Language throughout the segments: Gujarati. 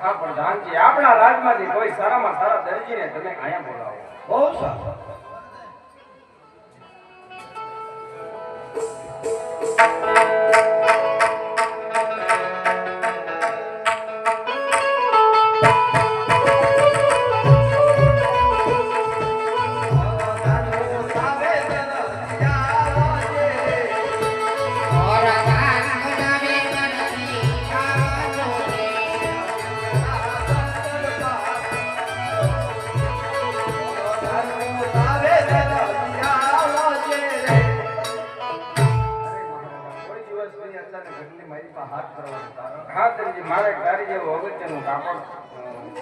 હા પ્રધાનજી, આપણા રાજમાંથી કોઈ સારામાં સારા દરજીને તમે અહીંયા બોલાવો. બહુ સારું. હા દરજી, મારે તારી જેવું અગત્યનું કાપડ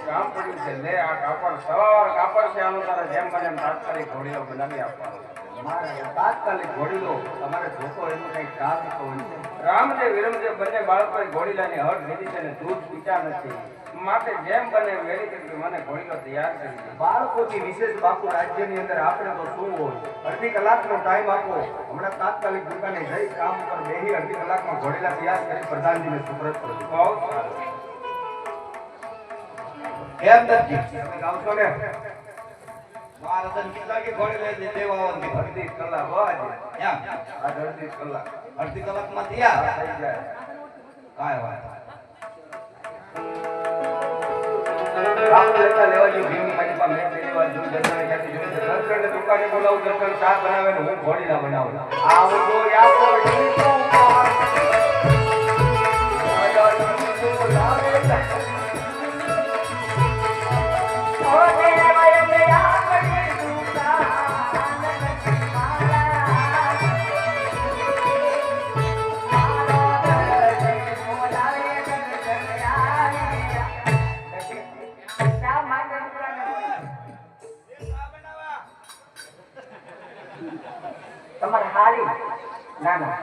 કામ પડ્યું છે. લે આ કાપડ, સવાવાર કાપડ છે. આનું તારે જેમ બને એમ તાત્કાલિક ઘોડીલો બનાવી આપવાનો. મારે તાત્કાલિક ઘોડીલો તમારે જોતો એનું કઈ કામ તો હોય છે. રામદેવ વિરમદેવ બંને બાળકોએ ઘોડીલાની હટ લીધી છે ને દૂધ પીતા નથી. માટે જેમ બને વેરી કરી મને ઘોડીલો તૈયાર કરી દે. બાળકોની વિશેષ બાપુ રાજ્યની અંદર આપણે તો શું હોય, અડધી કલાકનો ટાઈમ આપો. હમણાં તાત્કાલિક દુકાને જઈ કામ ઉપર બેહી અડધી કલાકમાં ઘોડીલા તૈયાર કરી પ્રધાનજીને સુપ્રત કરો. બહુ સારું. એમ નથી તમે આવશો ને મહારાજન કેટલા કે ઘોડીલા દેવા આવવાની અડધી કલાક હોય એમ આ અડધી કલાક અડધી કલાકમાં તૈયાર થઈ જાય. કાંઈ વાત કામ લેતા લેવા જો ભીમની મારી પાસે મેં પહેલી વાર જોઈ દર્શન ક્યાંથી જોઈ છે. દર્શનને દુકાને બોલાવું, દર્શન ચા બનાવે ને હું ઘોડીલા બનાવું. આવજો યાદો જીતો તમારે હારી ના ના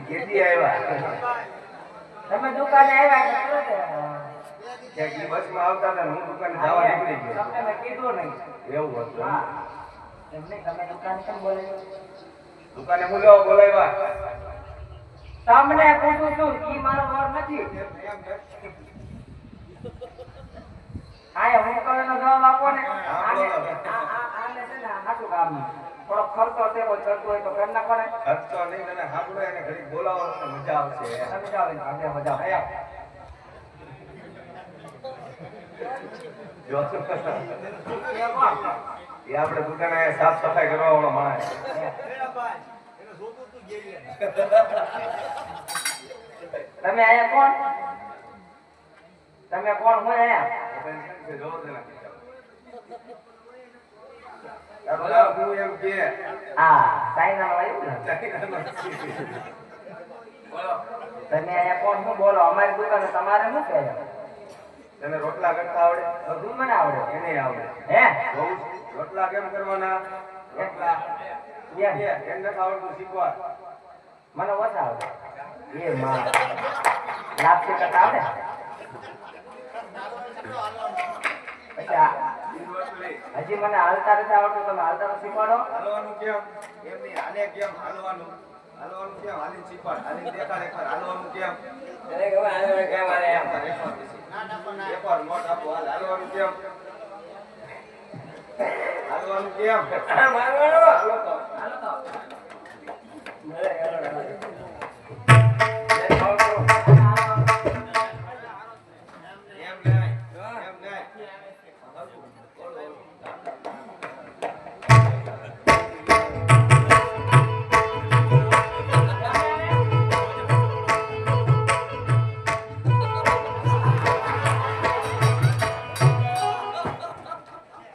કેદી આવ્યા તમે દુકાને આવ્યા ક્યાંક બસમાં આવતા હતા ને હું દુકાને જવા નીકળી ગયો. તમને મેં કીધું નહીં. એવું હતું. એમને તમે દુકાને કેમ બોલાવ્યો? દુકાને બોલાવો, બોલાવ્યા. તમને પૂછું છું, ઈ મારો વર નથી. આયા હું કહેવાનો જવાબ આપો ને. આને છે ને હાચું કામ થોડો ખર્ચો છે, કોઈ કરતું હોય તો કરી નાખો ને. ખર્ચો નહીં, તમે સાંભળો એને ઘડીક બોલાવો, મજા આવશે. તમે જાઓ ને, આપણે મજા આવે. જો એ આપણે દુકાને સાફ સફાઈ કરવા વાળો માણસ. તમે આયા કોણ? તમે કોણ? હું આયા એમ કે હા સાઈના વાળું ને. તમે આયા કોણ? હું બોલો. અમારી દુકાને તમારે શું છે? તને રોટલા કરતા આવડે? બધું મને આવડે. એને આવડે. હે રોટલા કેમ કરવાના? રોટલા એમ નથી આવડતું, શીખવા. મને ઓછા આવડે. એ માં લાપસી કરતા આવડે? હજી મને હાલતા નથી આવડતું. તમે હાલતા તો શીખવાડો. હાલવાનું કેમ? એમ નહીં, હાલે કેમ હાલવાનું? હાલવાનું કેમ? હાલીને શીખવાડ. હાલીને દેખાડ એકવાર. હાલવાનું કેમ? એકવાર નોટ આપો. હાલવાનું કેમ? હાલવાનું કેમ? હાલો તો. હાલો તો. એમ નહીં, એમ નહીં.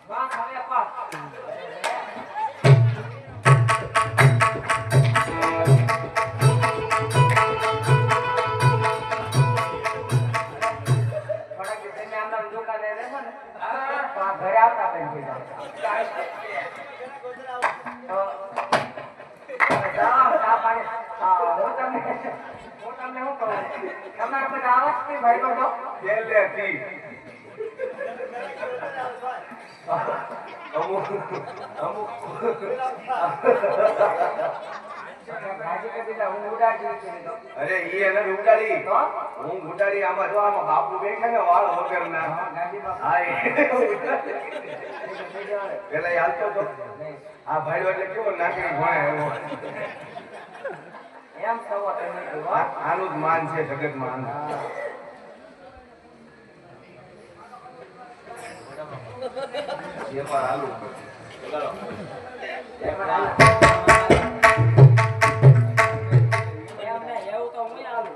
બસ હવે પાસ. ઘરે આવતા પણ હું તમને શું કહું, તમારે બધા આવાજ થી ભાઈ બધો પહેલેથી અમુક અમુક ગાજી કરી દીધા હું ઉડાડી દીધી તો અરે ઈ એને ઉડાડી તો હું ઉડાડી આમાં જો આમાં બાપુ બેઠા ને વાળ વગરના ગાજી બાપુ હા એ પેલા ઈ હાલતો તો આ ભાઈઓ એટલે કેવો નાકડી ભણે એવો એમ થવો તમે કીધું, હો. આનું જ માન છે જગતમાં એ પર હાલું ચાલો એમાં હાલ. એમ નહીં, એવું તો હું આવું.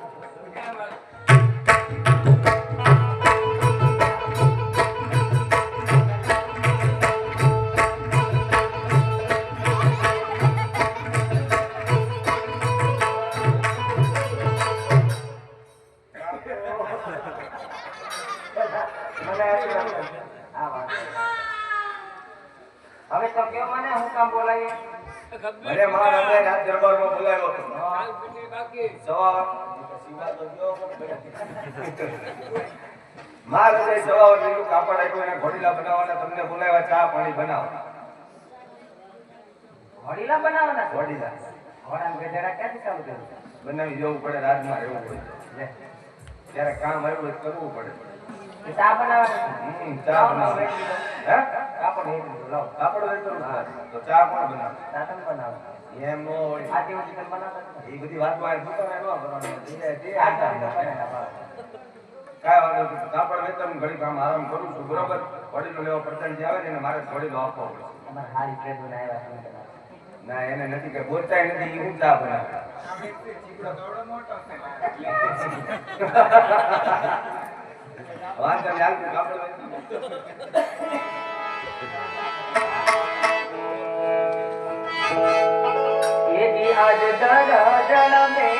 મને એવું લાગે. આ વાત. હવે તો કયો મને હું કામ બોલાવીએ મને મારા અમને રાત દરબારમાં બોલાવ્યો હતો સવાર માર હૃદય સવાર લીલું કાપડ આપ્યું એને ઘોડીલા બનાવવાના તમને બોલાવ્યા ચા પાણી બનાવો વડીલા બનાવવાના છો? ઘોડીલા ઘોડાને ગધેડા ક્યાંથી ચાલુ કર્યું? બનાવી જવું પડે રાજમાં રહેવું હોય લે. ત્યારે કામ આવ્યું હોય તો કરવું પડે એ ચા બનાવવાની ચા બનાવો હે કાપડ વેચી દીધું, લાવો. કાપડ વેચવાનું છે. તો ચા કોણ બનાવે ચા તમે બનાવો. એમ નો હોય આજે સુધી તમે બનાવતા નથી? એ બધી વાતમાં દુકાને ન કરવાની તે ચા આ તમે બનાવતા. કાંઈ વાંધો નહીં. કાપડ વેચવાનું ઘડી કામ આરામ કરું છું બરોબર વડીલો લેવો પ્રસંગ જે આવે ને એને મારે વડીલો આપવો પડે અમારે હારી ટ્રેડું આવ્યા છે તમે. ના એને નથી કે બોલતાય નથી એ હું ચા બનાવે વાંધો નહીં, હાલ તું કાપડ વેચી. ये जी आज दरा जन में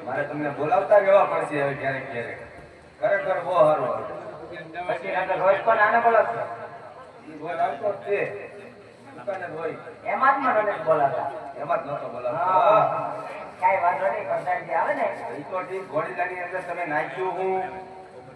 મારે તમને બોલાવતા રહેવા પડશે હવે ક્યારેક ક્યારેક ખરેખર બહુ સારું હતું. પછી નકર રોજ પણ આને બોલાવશો? ઈ બોલ આવતો જ છે દુકાને જ હોય એમાં જ મને નથી બોલાવતા. એમાં જ નહોતો બોલાવતો હા. કાંઈ વાંધો નહીં, કંટાળી આવે ને ઈ તો ઠીક ઘોડીલાની અંદર તમે નાખ્યું હું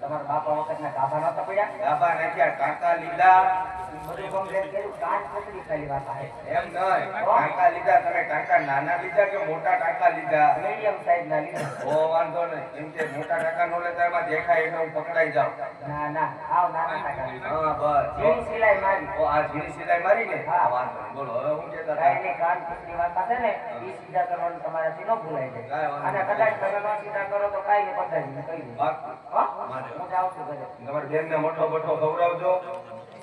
તમારા બાપા વખતના ગાભા નહોતા પડ્યા? ડાબા નાખ્યા કાંટા લીધા બધું કમ્પ્લેટ કર્યું કાચ પકડી ખાલી વાત આવે એમ નહીં ટાંકા લીધા તમે ટાંકા નાના લીધા કે મોટા ટાંકા લીધા મીડિયમ સાઈઝ ના લીધા ઓ વાંધો નહીં એમ કે મોટા ટાંકા નો લેતા એમાં દેખાય એટલે હું પકડાઈ જાઉં ના ના આવ નાના ટાકા હા બસ ઝીણી સિલાઈ મારી ઓ આ ઝીણી સિલાઈ મારી ને હા. વાંધો નહીં બોલો હવે હું કહેતા હતા કાંઈ નહીં, કાન પકડી વાત છે ને ઈ સીધા કરવાનું તમારાથી ન ભૂલાઈ કાંઈ જાય વાંધો અને કદાચ તમે ન સીધા કરો તો કાંઈ નહીં પતાવી કહી દઉં બાકી હો? મારે. હું જાઉં છું ઘરે તમારી બેનને મોટો મોટો ખવડાવજો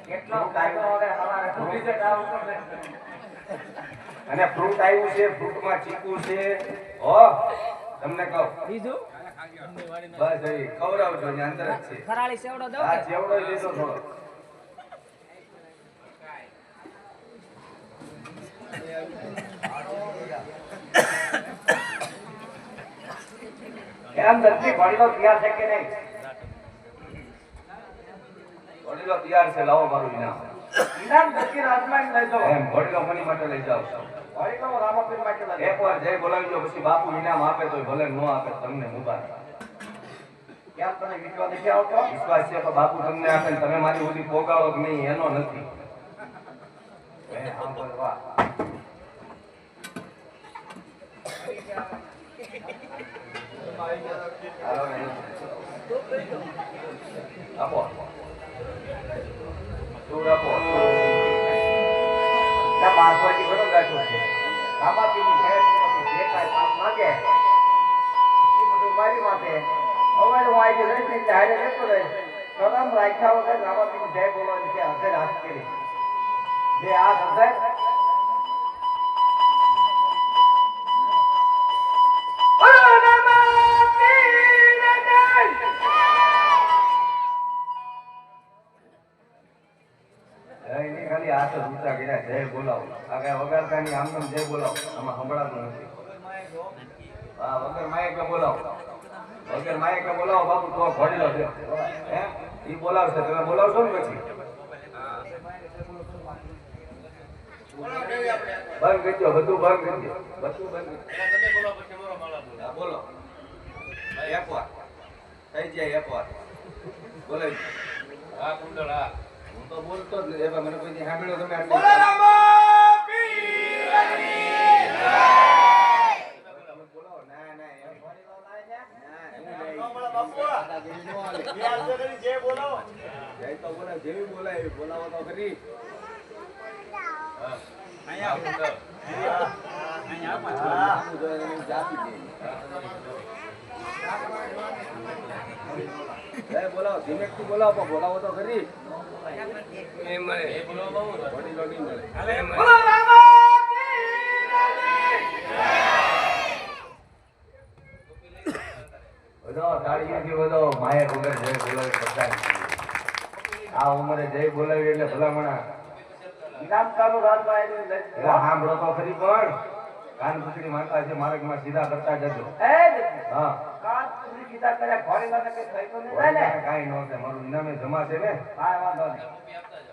કેટલો ટાઈમ હવે સવારે ભૂલી જતા આવું તો ને. અને ફ્રૂટ આવ્યું છે ફ્રૂટમાં ચીકુ છે હો તમને કહું બીજું બસ એ ખવડાવજો ને અંદર જ છે ફરાળી સેવડો દો આ જેવડો લીધો થોડો એમ દર્દી ભણેલો તૈયાર છે કે નહીં વડીલો તૈયાર છે લાવો મારું ઇનામ ઇનામ દર્દી રાજમાન લઈ જાઓ એમ વડીલો મની માટે લઈ જાઓ ભણેલો રામાપીર માટે લઈ જાઓ. એકવાર જય બોલાવજો પછી બાપુ ઇનામ આપે તો ભલે ન આપે તમને મુબારક કેમ તને વિશ્વાસ નથી આવતો વિશ્વાસ છે તો બાપુ તમને આપે ને તમે મારી ઓલી પોગાળો કે નહીં એનો નથી હે, આમ બોલ, વાહ. હાલો, આપો સૂર આપો ના મારવાડી ઘણો ગાંઠો છે રામાપીરની જયંતીમાંથી જે કાંઈ પાપ માંગે એ બધું મારી માથે હવે હું આજે રહીશ ને ત્યારે જતો રહીશ કલમ રાખ્યા વગર રામાપીરની જય બોલવાની છે હજાર હાથ કરી જે હાથ હજાર એની ખાલી હાથ જ ઊંચા કર્યા જય બોલાવો આ કઈ વગાડતાની આમ તેમ જય બોલાવો આમાં સંભળાતું નથી હા વગર માયકે બોલાવો વગર માયકે બોલાવો બાપુ તો ભણેલો છે હે ઈ બોલાવશે તમે બોલાવશો ને પછી બંધ કરી દો બધું બંધ કરી દો બધું બંધ કરી દો હા, બોલો એકવાર થઈ જાય એકવાર બોલાવી હું તો બોલતો જ નથી. એમાં મને કોઈ દી સાંભળ્યો તમે આટલી- તમે બોલાવો. ના, ના, એમ. ના, એવું નહીં. દાદાગીરી ન હાલે. જય તો બોલાવ, જેવી બોલાય એવી બોલાવો તો ખરી. આમ જોઈએ તો એમ જાતી જ નહીં. જય બોલાવો, ધીમેકથી બોલાવો પણ બોલાવો તો ખરી. વડીલો નહીં મળે. બધો તાળીઓથી બધો માયા વગર જય બોલાવી બધા આ ઉંમરે જય બોલાવી એટલે ભલામણા ઇનામ તારું રાજભાઈ એટલે સાંભળો તો ખરી પણ કાન પૂછડી મારતા છે માર્ગમાં સીધા કરતા જજો હા કાન પૂરી સીધા કર્યા ઘોડી વાળા કઈ થઈ તો નહીં જાય ને કાંઈ ન થાય મારું ઇનામે જમા છે ને કાંઈ વાંધો નહીં